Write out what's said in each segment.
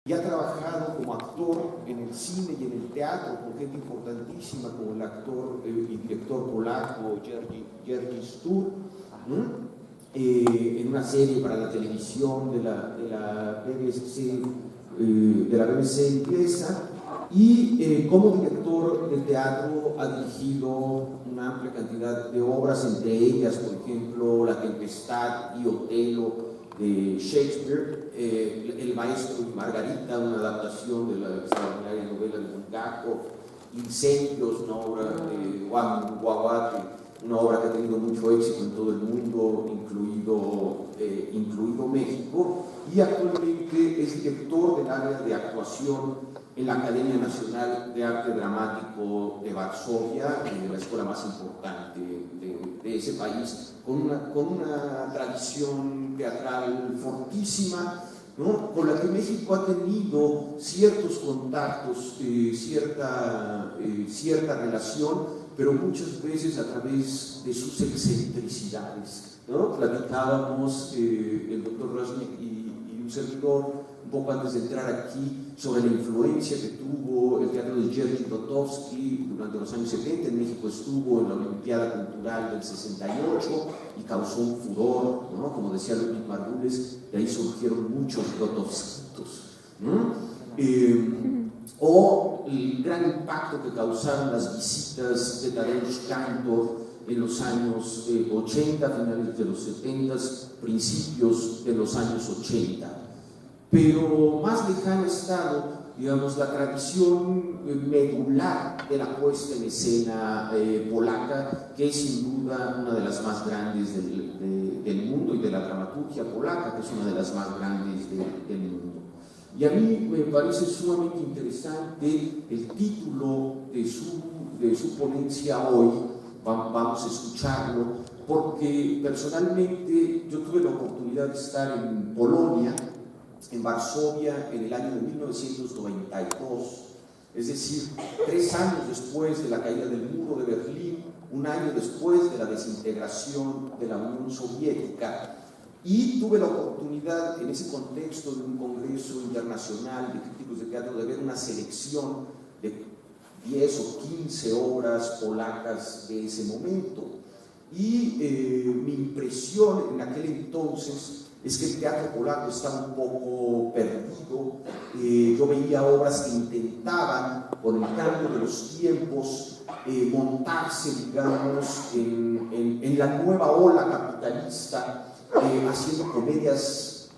y ha trabajado como actor en el cine y en el teatro con gente importantísima como el actor y director polaco Jerzy Stur, en una serie para la televisión de la BBC inglesa, y como director de teatro ha dirigido una amplia cantidad de obras, entre ellas, por ejemplo, La Tempestad y Otelo de Shakespeare, El Maestro y Margarita, una adaptación de la extraordinaria novela de Bulgakov, Incendios, una obra de Juan Guaguate, una obra que ha tenido mucho éxito en todo el mundo, incluido México, y actualmente es director del área de actuación en la Academia Nacional de Arte Dramático de Varsovia, la escuela más importante de ese país, con una tradición teatral fortísima, ¿no?, con la que México ha tenido ciertos contactos, cierta relación, pero muchas veces a través de sus excentricidades, ¿no? Platicábamos el doctor Razniak y un servidor un poco antes de entrar aquí sobre la influencia que tuvo el teatro de Jerzy Grotowski durante los años 70. En México estuvo en la Olimpiada Cultural del 68 y causó un furor, ¿no? Como decía Ludwig Margules, de ahí surgieron muchos Grotowskitos, ¿no? O el gran impacto que causaron las visitas de Tadeusz Kantor en los años 80, finales de los 70, principios de los años 80. Pero más lejano ha estado, digamos, la tradición medular de la puesta en escena polaca, que es sin duda una de las más grandes del mundo, y de la dramaturgia polaca, que es una de las más grandes del mundo. Y a mí me parece sumamente interesante el título de su ponencia hoy. Vamos a escucharlo, porque personalmente yo tuve la oportunidad de estar en Polonia, en Varsovia, en el año de 1992, es decir, 3 años después de la caída del muro de Berlín, un año después de la desintegración de la Unión Soviética. Y tuve la oportunidad, en ese contexto de un congreso internacional de críticos de teatro, de ver una selección de 10 o 15 obras polacas de ese momento. Y mi impresión en aquel entonces es que el teatro polaco estaba un poco perdido. Yo veía obras que intentaban, con el cambio de los tiempos, montarse, digamos, en la nueva ola capitalista, haciendo comedias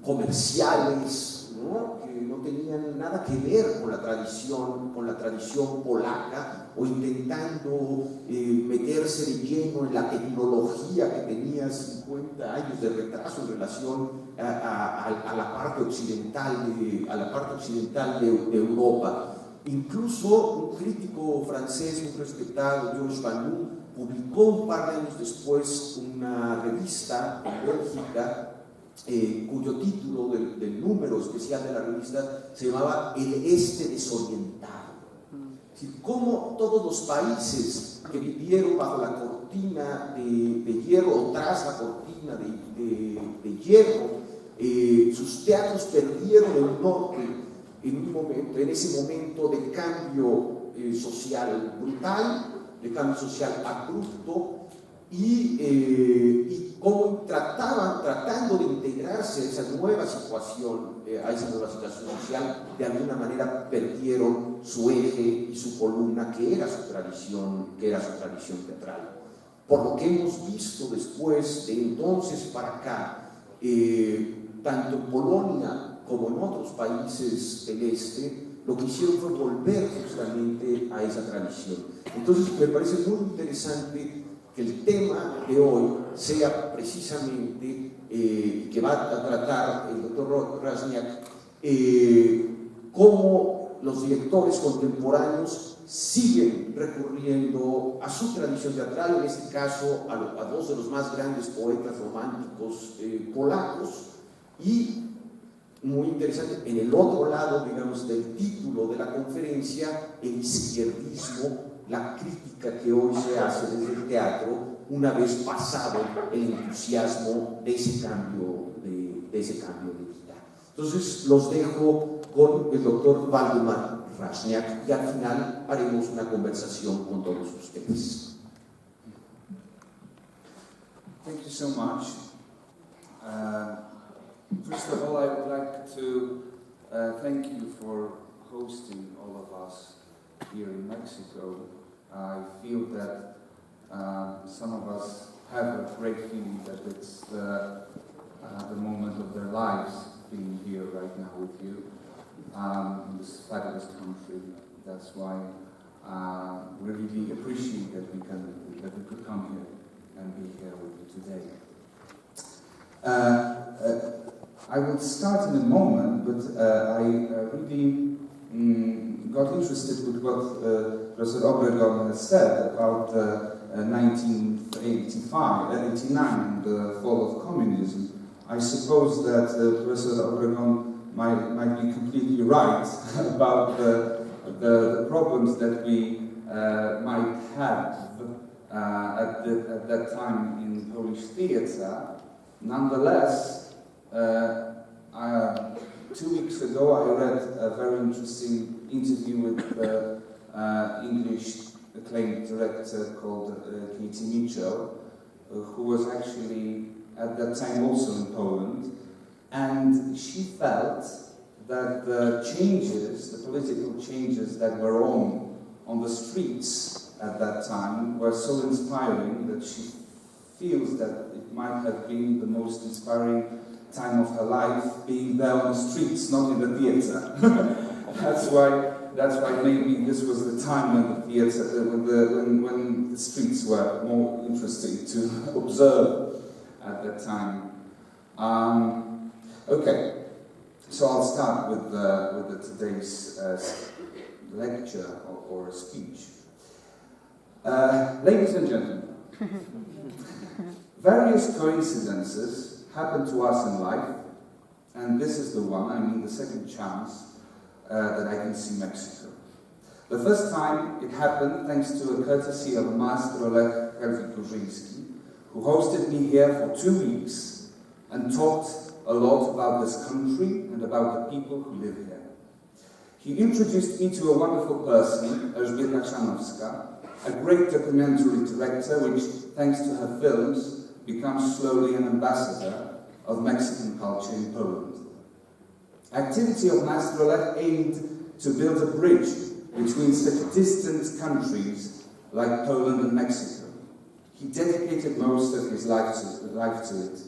comerciales, ¿no?, que no tenían nada que ver con la tradición polaca, o intentando meterse de lleno en la tecnología que tenía 50 años de retraso en relación a la parte occidental de Europa. Incluso un crítico francés muy respetado, Georges Banoux, publicó un par de años después una revista en Bélgica, cuyo título del número especial de la revista se llamaba El Este desorientado. Es decir, cómo todos los países que vivieron bajo la cortina de hierro, o tras la cortina de hierro, sus teatros perdieron el norte en ese momento de cambio social brutal, de cambio social abrupto, y cómo tratando de integrarse a esa nueva situación social, de alguna manera perdieron su eje y su columna, que era su tradición teatral. Por lo que hemos visto después, de entonces para acá, tanto en Polonia como en otros países del este, lo que hicieron fue volver justamente a esa tradición. Entonces me parece muy interesante que el tema de hoy sea precisamente, que va a tratar el doctor Razniak, cómo los directores contemporáneos siguen recurriendo a su tradición teatral, en este caso a dos de los más grandes poetas románticos polacos. Y muy interesante, en el otro lado, digamos, del título de la conferencia, el izquierdismo, la crítica que hoy se hace desde el teatro, una vez pasado el entusiasmo de ese cambio de vida. Entonces los dejo con el doctor Waldemar Razniak y al final haremos una conversación con todos ustedes. Thank you so much. First of all, I would like to thank you for hosting all of us here in Mexico. I feel that some of us have a great feeling that it's the moment of their lives being here right now with you in this fabulous country. That's why we really appreciate that we could come here and be here with you today. I will start in a moment, but I really got interested with what Professor Obregon has said about 1985, 89, and the fall of communism. I suppose that Professor Obregon might be completely right about the problems that we might have at that time in Polish theatre. Nonetheless, 2 weeks ago I read a very interesting interview with the English acclaimed director called Katie Mitchell, who was actually at that time also in Poland, and she felt that the changes, the political changes that were on the streets at that time were so inspiring that she feels that it might have been the most inspiring time of her life, being there on the streets, not in the theatre. That's why maybe this was the time when the theatre, when the streets were more interesting to observe at that time. Okay, so I'll start with today's lecture or speech. Ladies and gentlemen, various coincidences happen to us in life, and this is the one, I mean the second chance that I can see Mexico. The first time it happened thanks to a courtesy of Master Lech Helwig-Górzyński, who hosted me here for 2 weeks and talked a lot about this country and about the people who live here. He introduced me to a wonderful person, Elżbieta Chrzanowska, a great documentary director which, thanks to her films, becomes slowly an ambassador of Mexican culture in Poland. Activity of Master Lech aimed to build a bridge between such distant countries like Poland and Mexico. He dedicated most of his life to it.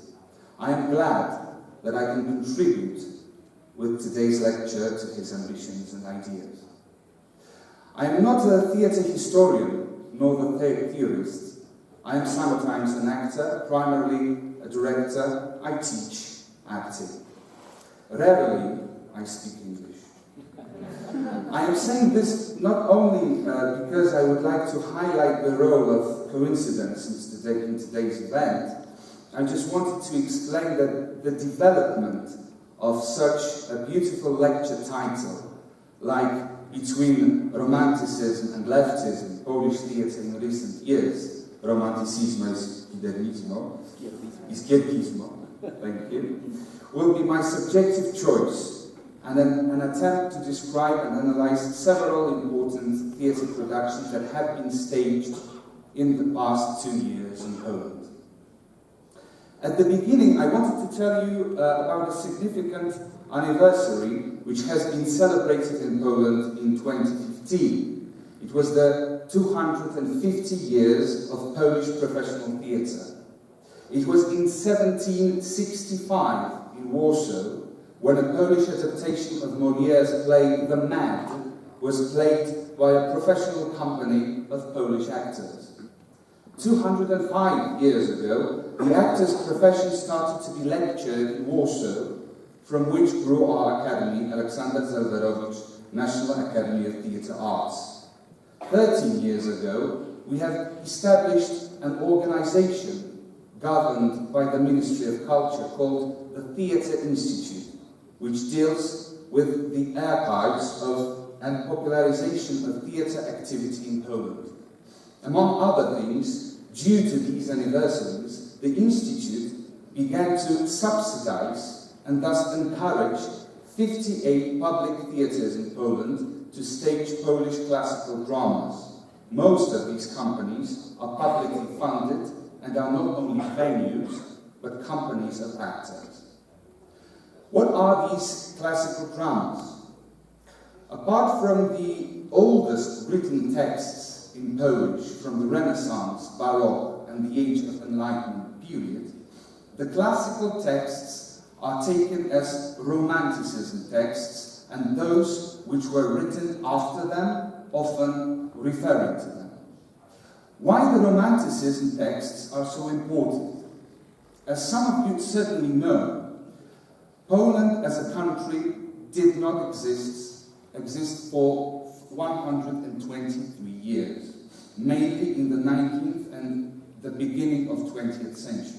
I am glad that I can contribute with today's lecture to his ambitions and ideas. I am not a theatre historian, nor a theorist. I am sometimes an actor, primarily a director. I teach acting. Rarely I speak English. I am saying this not only because I would like to highlight the role of coincidence in today's event. I just wanted to explain that the development of such a beautiful lecture title, like Between Romanticism and Leftism, Polish theatre in recent years, Romanticismo izquierdismo, thank you, will be my subjective choice and an attempt to describe and analyze several important theatre productions that have been staged in the past 2 years in Poland. At the beginning, I wanted to tell you about a significant anniversary which has been celebrated in Poland in 2015. It was the 250 years of Polish professional theatre. It was in 1765 in Warsaw when a Polish adaptation of Molière's play The Mad was played by a professional company of Polish actors. 205 years ago, the actor's profession started to be lectured in Warsaw, from which grew our academy, Aleksander Zelwerowicz National Academy of Theatre Arts. 13 years ago, we have established an organization governed by the Ministry of Culture called the Theatre Institute, which deals with the archives of and popularization of theatre activity in Poland. Among other things, due to these anniversaries, the Institute began to subsidize and thus encouraged 58 public theatres in Poland to stage Polish classical dramas. Most of these companies are publicly funded and are not only venues, but companies of actors. What are these classical dramas? Apart from the oldest written texts in Polish from the Renaissance, Baroque, and the Age of Enlightenment period, the classical texts are taken as Romanticism texts, and those which were written after them often referring to them. Why the Romanticism texts are so important? As some of you certainly know, Poland as a country did not exist for 123 years, mainly in the 19th and the beginning of 20th century.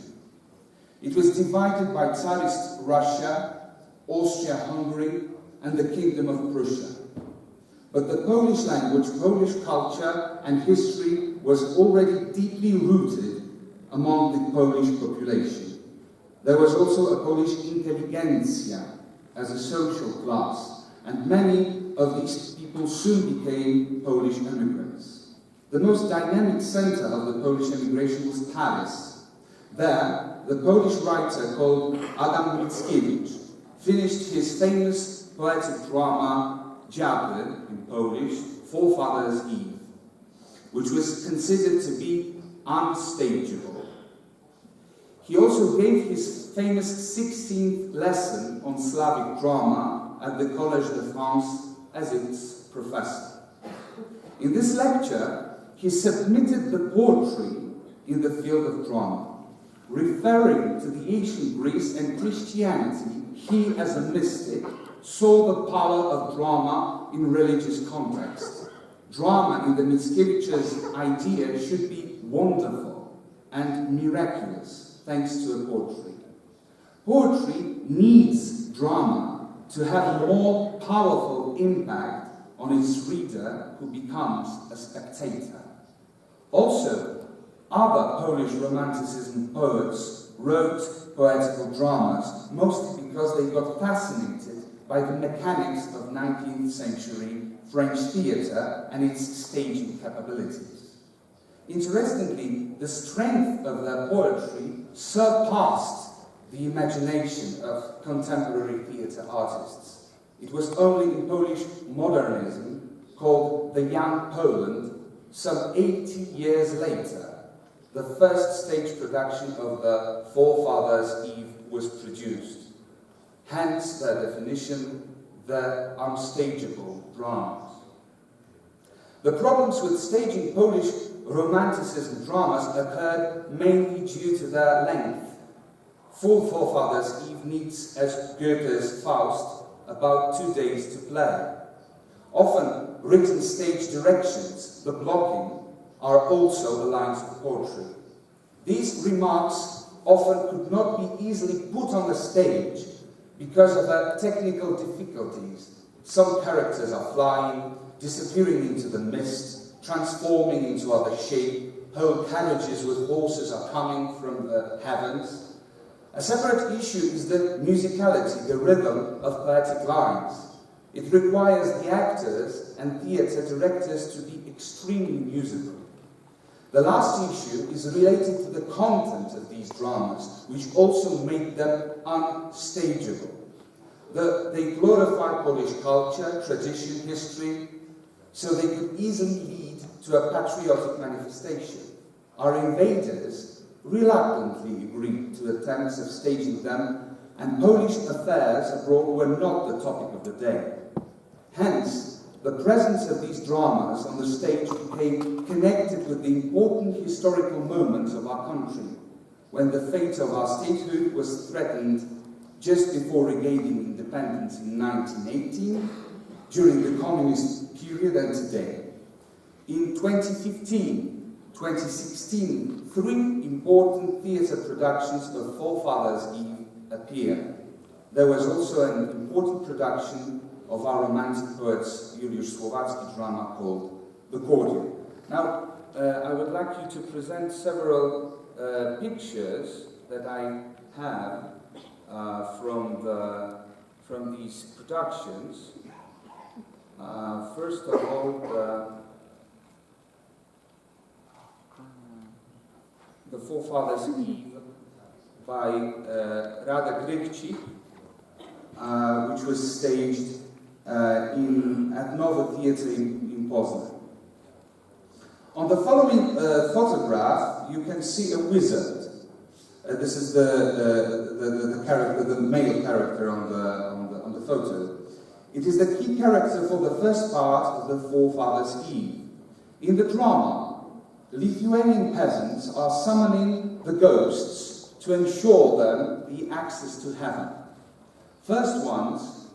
It was divided by Tsarist Russia, Austria-Hungary, and the Kingdom of Prussia. But the Polish language, Polish culture, and history was already deeply rooted among the Polish population. There was also a Polish intelligentsia as a social class, and many of these people soon became Polish immigrants. The most dynamic center of the Polish immigration was Paris. There, the Polish writer called Adam Mickiewicz finished his famous poetic drama Diabły, in Polish, Forefathers' Eve, which was considered to be unstageable. He also gave his famous 16th lesson on Slavic drama at the Collège de France as its professor. In this lecture, he submitted the poetry in the field of drama. Referring to the ancient Greece and Christianity, he, as a mystic, saw the power of drama in religious context. Drama, in the Mickiewicz's idea, should be wonderful and miraculous, thanks to a poetry. Poetry needs drama to have a more powerful impact on its reader, who becomes a spectator. Also, other Polish Romanticism poets wrote poetical dramas, mostly because they got fascinated by the mechanics of 19th century French theatre and its staging capabilities. Interestingly, the strength of their poetry surpassed the imagination of contemporary theatre artists. It was only in Polish modernism, called the Young Poland, some 80 years later, the first stage production of the Forefathers' Eve was produced. Hence their definition, the unstageable dramas. The problems with staging Polish Romanticism dramas occurred mainly due to their length. Full Forefathers' Eve needs, as Goethe's Faust, about 2 days to play. Often, written stage directions, the blocking, are also the lines of poetry. These remarks often could not be easily put on the stage because of their technical difficulties. Some characters are flying, disappearing into the mist, transforming into other shape. Whole carriages with horses are coming from the heavens. A separate issue is the musicality, the rhythm of poetic lines. It requires the actors and theatre directors to be extremely musical. The last issue is related to the content of these dramas, which also make them unstageable. They glorify Polish culture, tradition, history, so they could easily lead to a patriotic manifestation. Our invaders reluctantly agreed to attempts of staging them, and Polish affairs abroad were not the topic of the day. Hence, the presence of these dramas on the stage became connected with the important historical moments of our country, when the fate of our statehood was threatened just before regaining independence in 1918, during the communist period, and today. In 2015, 2016, 3 important theatre productions of Forefathers' Eve appeared. There was also an important production of our romantic poet's Juliusz Słowacki drama called The Cordial. Now, I would like you to present several pictures that I have from these productions. First of all, the Forefathers' Eve by Radek Rykci, which was staged at Nowy Theatre in Poznań. On the following photograph, you can see a wizard. This is the character, the male character on the photo. It is the key character for the first part of the Forefathers' Eve. In the drama, Lithuanian peasants are summoning the ghosts to ensure them the access to heaven. First ones,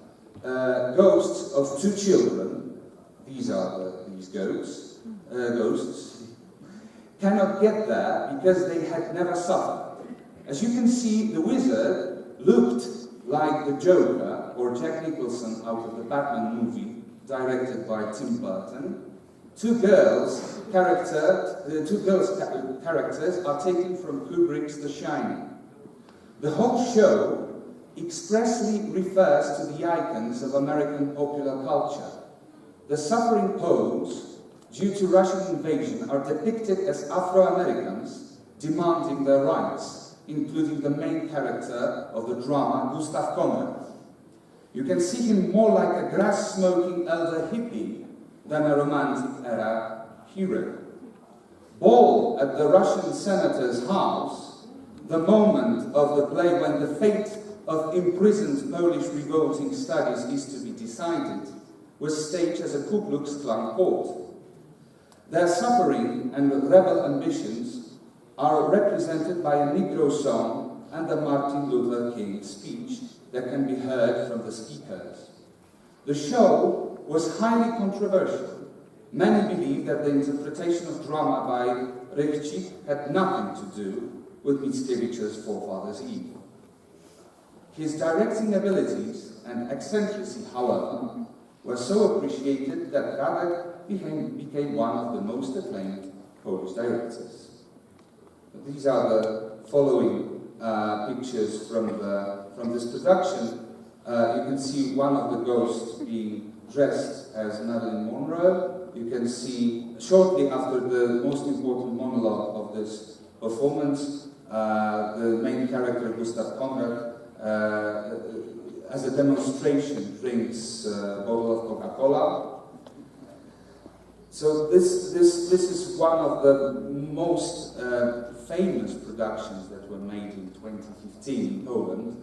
ghosts of two children, these are these ghosts, cannot get there because they had never suffered. As you can see, the wizard looked like the Joker, or Jack Nicholson out of the Batman movie, directed by Tim Burton. Two girls' characters are taken from Kubrick's The Shining. The whole show expressly refers to the icons of American popular culture. The suffering Poles, due to Russian invasion, are depicted as Afro-Americans demanding their rights, including the main character of the drama, Gustav Konrad. You can see him more like a grass-smoking elder hippie than a romantic-era hero. Ball at the Russian senator's house, the moment of the play when the fate of imprisoned Polish revolting studies is to be decided, was staged as a Ku Klux Klan court. Their suffering and rebel ambitions are represented by a Negro song and a Martin Luther King speech that can be heard from the speakers. The show was highly controversial. Many believe that the interpretation of drama by Rykci had nothing to do with Mickiewicz's Forefathers' Eve. His directing abilities and eccentricity, however, were so appreciated that Radek became one of the most acclaimed Polish directors. These are the following pictures from this production. You can see one of the ghosts being dressed as Marilyn Monroe. You can see shortly after the most important monologue of this performance, the main character, Gustav Konrad, as a demonstration, drinks a bottle of Coca-Cola. So this is one of the most famous productions that were made in 2015 in Poland.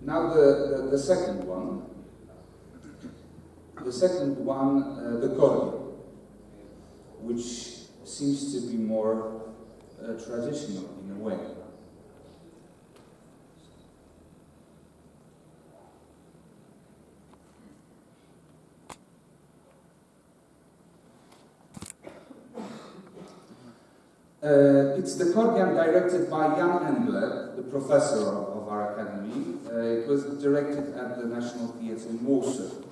Now the second one. The corriente, which seems to be more traditional in a way. It's the corriente directed by Jan Engler, the professor of our academy. It was directed at the National Theatre in Warsaw.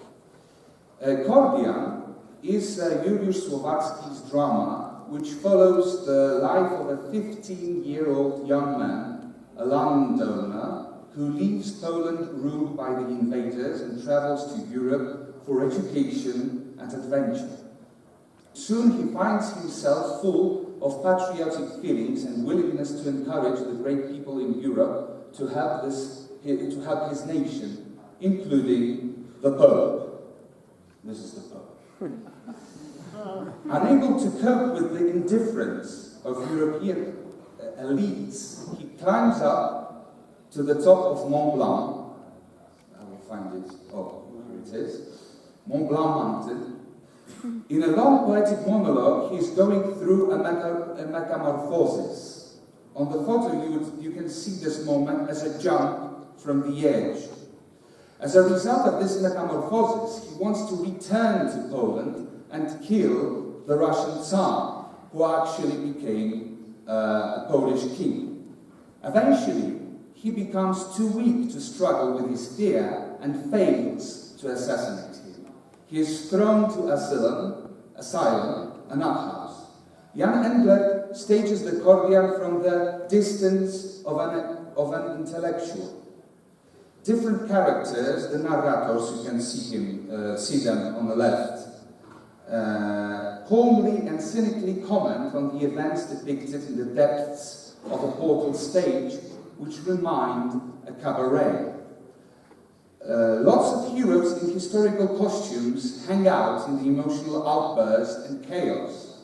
Corriente is Juliusz Słowacki's drama, which follows the life of a 15-year-old young man, a landowner, who leaves Poland ruled by the invaders and travels to Europe for education and adventure. Soon he finds himself full of patriotic feelings and willingness to encourage the great people in Europe to help his nation, including the Pope. This is the Pope. Unable to cope with the indifference of European elites, he climbs up to the top of Mont Blanc. I will find it. Oh, here it is. Mont Blanc Mountain. In a long poetic monologue, he is going through a metamorphosis. On the photo, you can see this moment as a jump from the edge. As a result of this metamorphosis, he wants to return to Poland and kill the Russian Tsar, who actually became a Polish king. Eventually, he becomes too weak to struggle with his fear and fails to assassinate him. He is thrown to asylum, a nut house. Jan Engler stages the Kordian from the distance of an intellectual. Different characters, the narrators, you can see them on the left, calmly and cynically comment on the events depicted in the depths of a portal stage, which remind a cabaret. Lots of heroes in historical costumes hang out in the emotional outburst and chaos.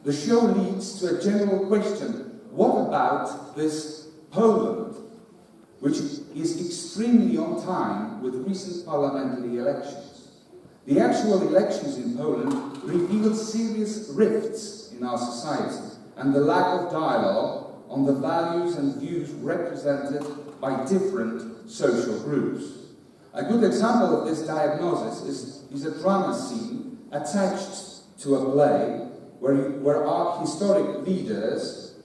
The show leads to a general question: what about this Poland, which is extremely on time with recent parliamentary elections? The actual elections in Poland reveal serious rifts in our society and the lack of dialogue on the values and views represented by different social groups. A good example of this diagnosis is a drama scene attached to a play where our historic leaders,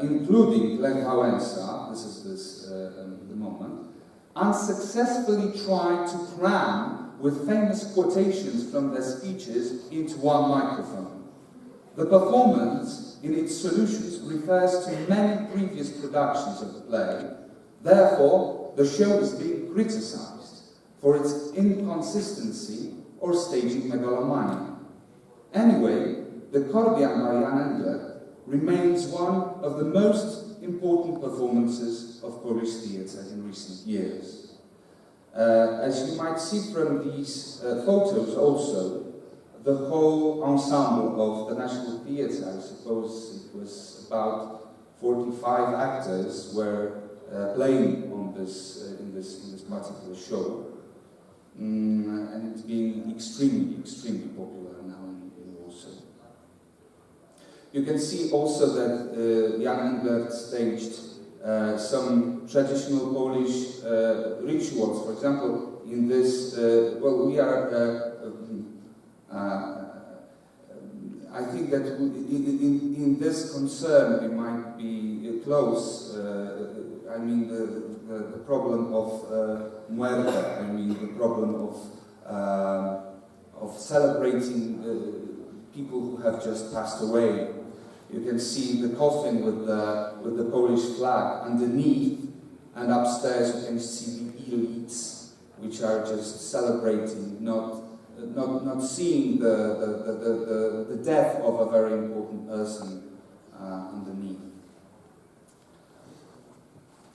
including Lech Wałęsa, this is the moment, unsuccessfully tried to cram with famous quotations from their speeches into one microphone. The performance, in its solutions, refers to many previous productions of the play. Therefore, the show is being criticized for its inconsistency or staging megalomania. Anyway, the Kordian by Jan Engler remains one of the most important performances of Polish theatre in recent years. As you might see from these photos also, the whole ensemble of the National Theatre, I suppose it was about 45 actors, were playing on this in this particular show, and it's being extremely popular now in Warsaw. You can see also that Jan Engler staged some traditional Polish rituals. For example, in this, I think that in this concern we might be close. I mean the problem of muerte. I mean the problem of celebrating people who have just passed away. You can see the coffin with the Polish flag underneath, and upstairs you can see the elites, which are just celebrating, not seeing the death of a very important person underneath.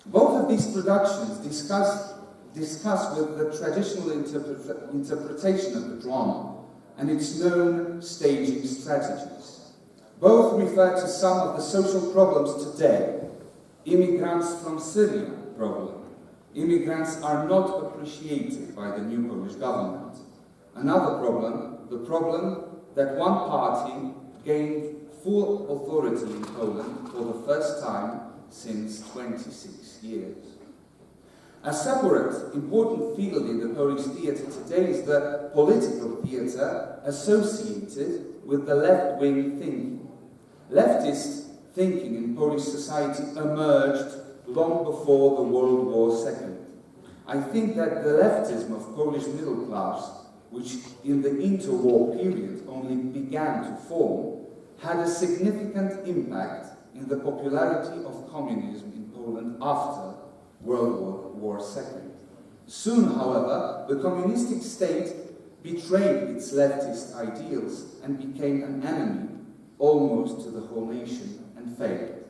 Both of these productions discuss with the traditional interpretation of the drama and its known staging strategies. Both refer to some of the social problems today. Immigrants from Syria problem. Immigrants are not appreciated by the new Polish government. Another problem, the problem that one party gained full authority in Poland for the first time since 26 years. A separate, important field in the Polish theatre today is the political theatre associated with the left-wing thinking. Leftist thinking in Polish society emerged long before the World War II. I think that the leftism of Polish middle class, which in the interwar period only began to form, had a significant impact in the popularity of communism in Poland after World War II. Soon, however, the communistic state betrayed its leftist ideals and became an enemy almost to the whole nation and failed.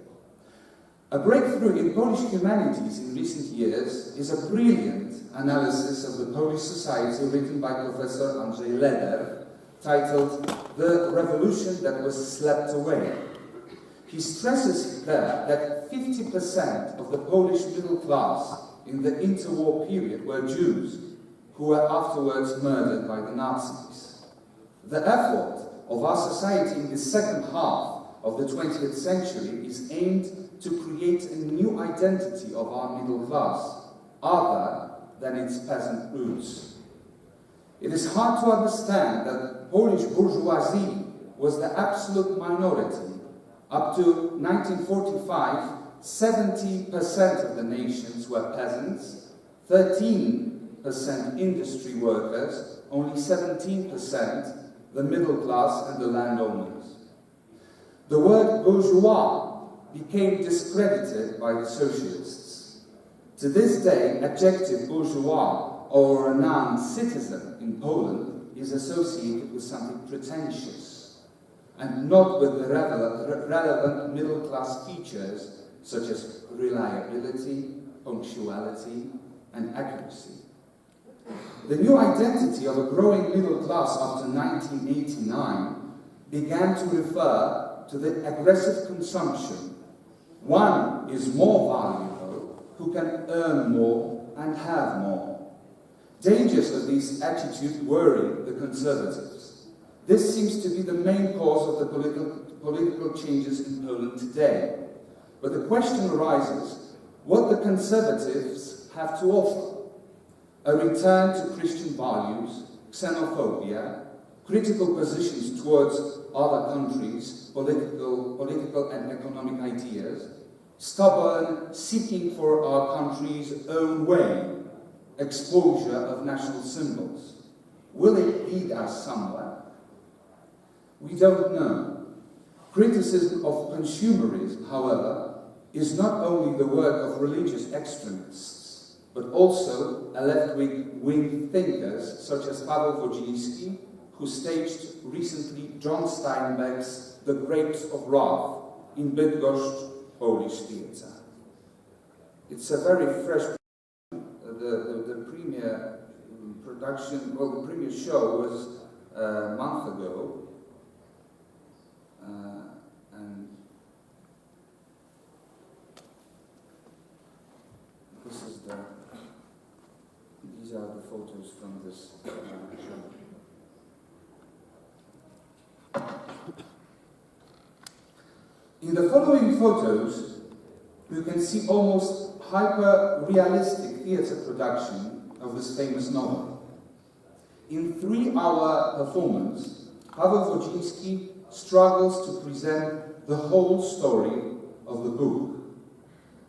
A breakthrough in Polish humanities in recent years is a brilliant analysis of the Polish society written by Professor Andrzej Leder, titled The Revolution That Was Slept Away. He stresses there that 50% of the Polish middle class in the interwar period were Jews, who were afterwards murdered by the Nazis. The effort of our society in the second half of the 20th century is aimed to create a new identity of our middle class, other than its peasant roots. It is hard to understand that Polish bourgeoisie was the absolute minority. Up to 1945, 70% of the nations were peasants, 13% industry workers, only 17% the middle class and the landowners. The word bourgeois became discredited by the socialists. To this day, adjective bourgeois or renowned citizen in Poland is associated with something pretentious and not with the relevant middle-class features such as reliability, punctuality, and accuracy. The new identity of a growing middle class after 1989 began to refer to the aggressive consumption. One is more valuable who can earn more and have more. Dangers of this attitude worry the conservatives. This seems to be the main cause of the political changes in Poland today. But the question arises, what the conservatives have to offer? A return to Christian values, xenophobia, critical positions towards other countries, political and economic ideas, stubborn seeking for our country's own way, exposure of national symbols. Will it lead us somewhere? We don't know. Criticism of consumerism, however, is not only the work of religious extremists, but also a left-wing thinkers such as Paweł Wodziński, who staged recently John Steinbeck's The Grapes of Wrath in Bydgoszcz, Polish theatre. It's a very fresh the premiere production, well, the premiere show was a month ago, and these are the photos from this show. In the following photos, you can see almost hyper-realistic theatre production of this famous novel. In 3-hour performance, Paweł Wodziński struggles to present the whole story of the book.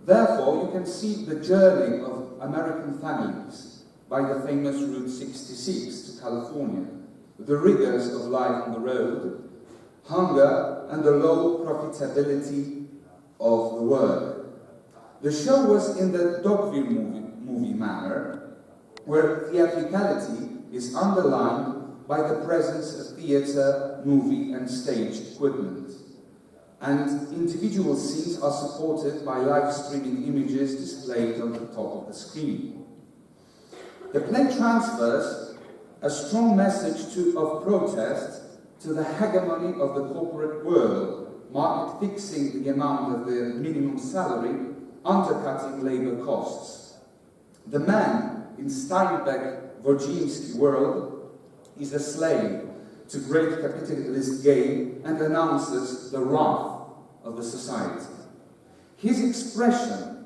Therefore, you can see the journey of American families by the famous Route 66 to California, the rigors of life on the road, hunger, and the low profitability of the work. The show was in the Dogville movie manner, where theatricality is underlined by the presence of theatre, movie, and stage equipment. And individual scenes are supported by live streaming images displayed on the top of the screen. The play transfers a strong message of protest to the hegemony of the corporate world, market fixing the amount of the minimum salary, undercutting labor costs. The man in Steinbeck-Wodziński world is a slave to great capitalist gain and announces the wrath of the society. His expression,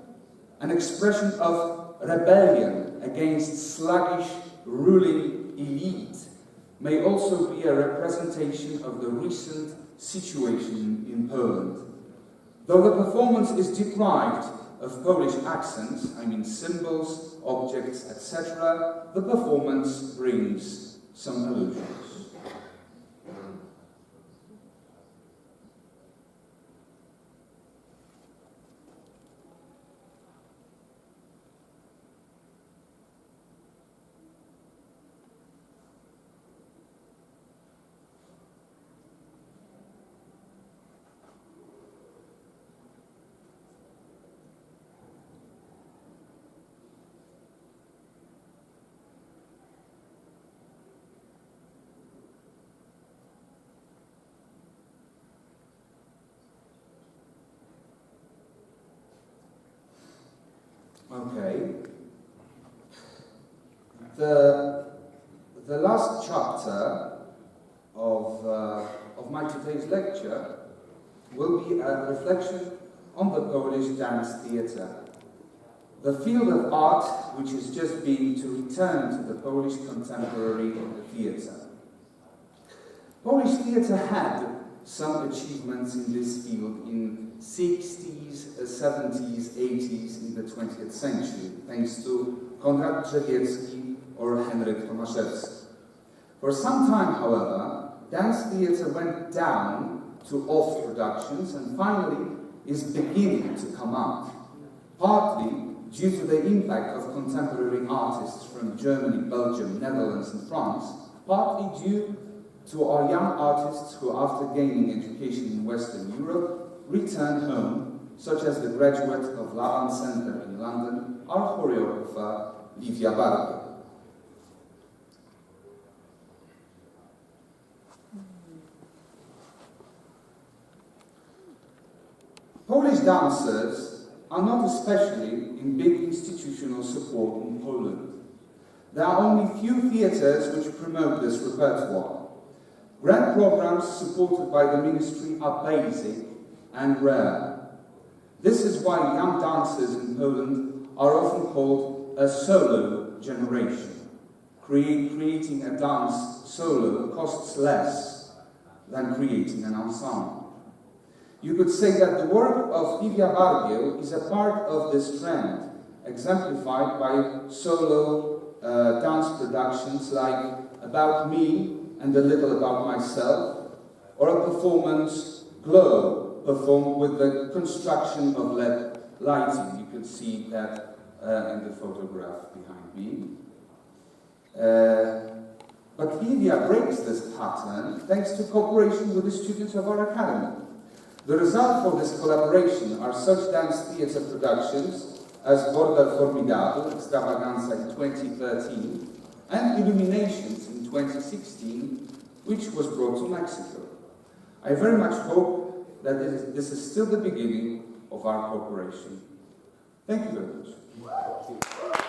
an expression of rebellion against sluggish ruling elite, may also be a representation of the recent situation in Poland. Though the performance is deprived of Polish accents, I mean symbols, objects, etc., the performance brings some allusions. Okay. The last chapter of my today's lecture will be a reflection on the Polish dance theatre. The field of art which is just being to return to the Polish contemporary theatre. Polish theatre had some achievements in this field in 60s, 70s, 80s in the 20th century, thanks to Konrad Drzewiecki or Henryk Tomaszewski. For some time, however, dance theatre went down to off productions, and finally is beginning to come out, partly due to the impact of contemporary artists from Germany, Belgium, Netherlands and France, partly due to our young artists who, after gaining education in Western Europe, return home, such as the graduate of Laban Center in London, our choreographer Livia Barber. Polish dancers are not especially in big institutional support in Poland. There are only few theatres which promote this repertoire. Grant programs supported by the ministry are basic and rare. This is why young dancers in Poland are often called a solo generation. Creating a dance solo costs less than creating an ensemble. You could say that the work of Livia Bargiel is a part of this trend, exemplified by solo dance productions like About Me and A Little About Myself, or a performance, Glow, performed with the construction of LED lighting. You can see that in the photograph behind me. But Livia breaks this pattern thanks to cooperation with the students of our academy. The result for this collaboration are such dance theatre productions as Bordel Formidable, Extravaganza in 2013, and Illuminations in 2016, which was brought to Mexico. I very much hope that this is still the beginning of our cooperation. Thank you very much.